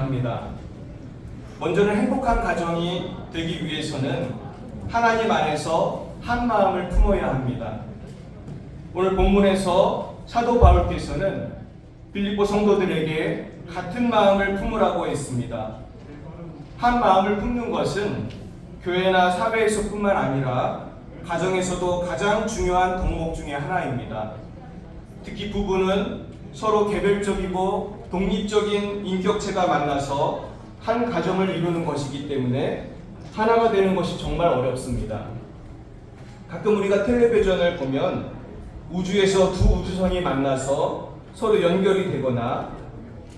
합니다. 먼저는 행복한 가정이 되기 위해서는 하나님 안에서 한 마음을 품어야 합니다. 오늘 본문에서 사도 바울께서는 빌립보 성도들에게 같은 마음을 품으라고 했습니다. 한 마음을 품는 것은 교회나 사회에서뿐만 아니라 가정에서도 가장 중요한 덕목 중에 하나입니다. 특히 부부는 서로 개별적이고 독립적인 인격체가 만나서 한 가정을 이루는 것이기 때문에 하나가 되는 것이 정말 어렵습니다. 가끔 우리가 텔레비전을 보면 우주에서 두 우주선이 만나서 서로 연결이 되거나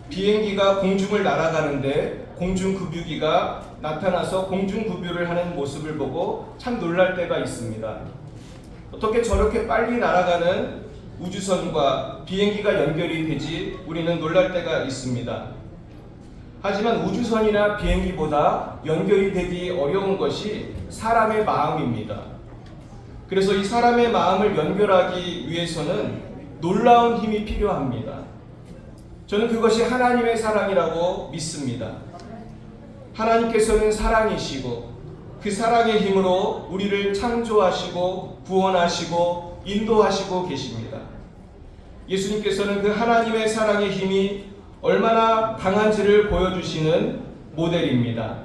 비행기가 공중을 날아가는데 공중급유기가 나타나서 공중급유를 하는 모습을 보고 참 놀랄 때가 있습니다. 어떻게 저렇게 빨리 날아가는 우주선과 비행기가 연결이 되지 우리는 놀랄 때가 있습니다. 하지만 우주선이나 비행기보다 연결이 되기 어려운 것이 사람의 마음입니다. 그래서 이 사람의 마음을 연결하기 위해서는 놀라운 힘이 필요합니다. 저는 그것이 하나님의 사랑이라고 믿습니다. 하나님께서는 사랑이시고 그 사랑의 힘으로 우리를 창조하시고 구원하시고 인도하시고 계십니다. 예수님께서는 그 하나님의 사랑의 힘이 얼마나 강한지를 보여주시는 모델입니다.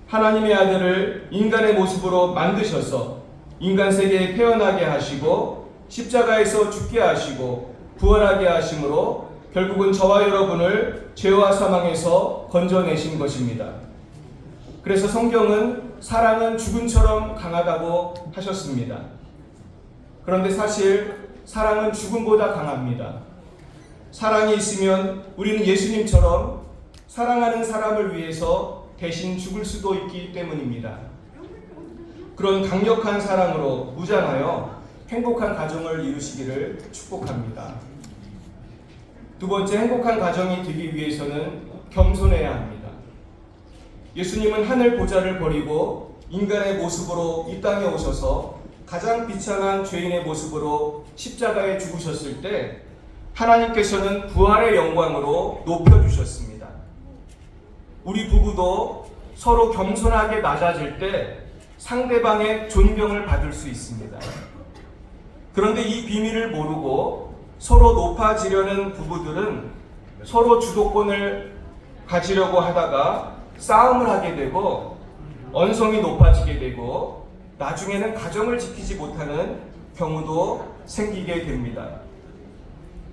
하나님의 아들을 인간의 모습으로 만드셔서 인간 세계에 태어나게 하시고 십자가에서 죽게 하시고 부활하게 하심으로 결국은 저와 여러분을 죄와 사망에서 건져내신 것입니다. 그래서 성경은 사랑은 죽음처럼 강하다고 하셨습니다. 그런데 사실 사랑은 죽음보다 강합니다. 사랑이 있으면 우리는 예수님처럼 사랑하는 사람을 위해서 대신 죽을 수도 있기 때문입니다. 그런 강력한 사랑으로 무장하여 행복한 가정을 이루시기를 축복합니다. 두 번째, 행복한 가정이 되기 위해서는 겸손해야 합니다. 예수님은 하늘 보좌를 버리고 인간의 모습으로 이 땅에 오셔서 가장 비참한 죄인의 모습으로 십자가에 죽으셨을 때 하나님께서는 부활의 영광으로 높여주셨습니다. 우리 부부도 서로 겸손하게 낮아질 때 상대방의 존경을 받을 수 있습니다. 그런데 이 비밀을 모르고 서로 높아지려는 부부들은 서로 주도권을 가지려고 하다가 싸움을 하게 되고 언성이 높아지게 되고 나중에는 가정을 지키지 못하는 경우도 생기게 됩니다.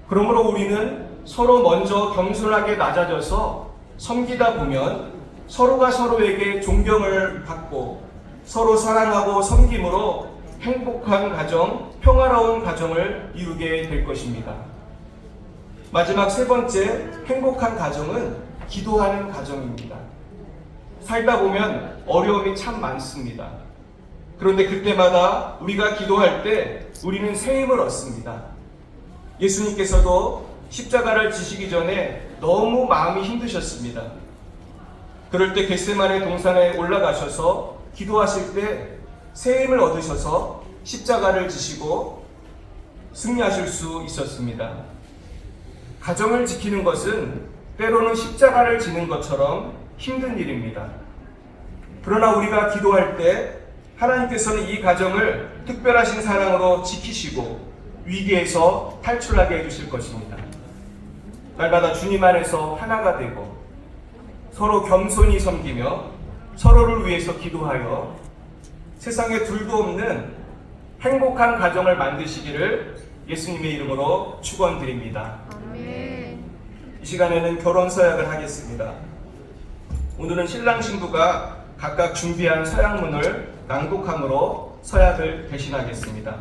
그러므로 우리는 서로 먼저 겸손하게 낮아져서 섬기다 보면 서로가 서로에게 존경을 받고 서로 사랑하고 섬김으로 행복한 가정, 평화로운 가정을 이루게 될 것입니다. 마지막 세 번째, 행복한 가정은 기도하는 가정입니다. 살다 보면 어려움이 참 많습니다. 그런데 그때마다 우리가 기도할 때 우리는 새 힘을 얻습니다. 예수님께서도 십자가를 지시기 전에 너무 마음이 힘드셨습니다. 그럴 때 겟세마네 동산에 올라가셔서 기도하실 때 새 힘을 얻으셔서 십자가를 지시고 승리하실 수 있었습니다. 가정을 지키는 것은 때로는 십자가를 지는 것처럼 힘든 일입니다. 그러나 우리가 기도할 때 하나님께서는 이 가정을 특별하신 사랑으로 지키시고 위기에서 탈출하게 해주실 것입니다. 날마다 주님 안에서 하나가 되고 서로 겸손히 섬기며 서로를 위해서 기도하여 세상에 둘도 없는 행복한 가정을 만드시기를 예수님의 이름으로 축원드립니다. 아멘. 이 시간에는 결혼 서약을 하겠습니다. 오늘은 신랑 신부가 각각 준비한 서약문을 낭독함으로 서약을 대신하겠습니다.